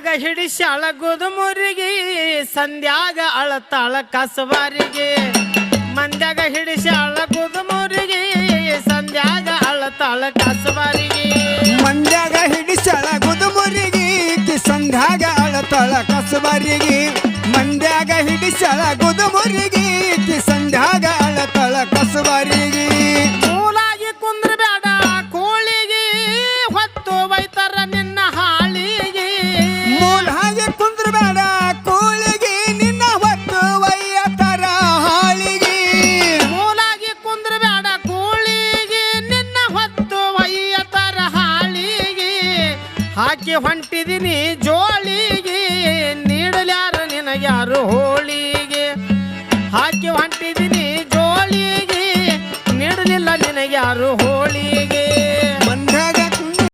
ಮಂದ್ಯಾಗ ಹಿಡಿಸ್ಯಾಳ ಗುದುಮುರಿಗೆ ಸಂಧ್ಯಾಗ ಅಳತಾಳ ಕಸವಾರಿಗೆ ಮಂದ್ಯಾಗ ಹಿಡಿಸ್ಯಾಳ ಗುದುಮುರಿಗೆ ಸಂಧ್ಯಾಗ ಅಳತಾಳ ಕಸವಾರಿಗೆ ಮಂದ್ಯಾಗ ಹಿಡಿಸ್ಯಾಳ ಗುದುಮುರಿಗೆ ಸಂಧ್ಯಾಗ ಅಳತಾಳ ಕಸವಾರಿಗೆ ಮಂದ್ಯಾಗ ಹಿಡಿಸ್ಯಾಳ ಗುದುಮುರಿಗೆ ಸಂಧ್ಯಾಗ ಅಳತಾಳ ಕಸವಾರಿಗೆ ಮೂಲಾಗಿ ಕುಂದ್ರ ಬೇಡ ಕೋಳಿಗೆ ಹೊತ್ತು ಬೈತಾರ ನಿನ್ನ ಹಾಳಿಗೆ ಮೂಲಾಗಿ ಕುಂದ್ರ ಬೇಡ ಕೋಳಿಗೆ ನಿನ್ನ ಹೊತ್ತು ಒಯ್ಯತರ ಹಾಳಿಗೆ ಮೂಲಾಗಿ ಕುಂದ್ರ ಬೇಡ ಕೋಳಿಗೆ ನಿನ್ನ ಹೊತ್ತು ಒಯ್ಯತರ ಹಾಳಿಗೆ ಹಾಕಿ ಹೊಂಟಿದೀನಿ ಜೋಳಿಗೆ ನೀಡಲ್ಯಾರ ನಿನಗ್ಯಾರು ಹೋಳಿಗೆ ಹಾಕಿ ಹೊಂಟಿದೀನಿ ಜೋಳಿಗೆ ನೀಡಲಿಲ್ಲ ನಿನಗ್ಯಾರು ಹೋಳಿಗೆ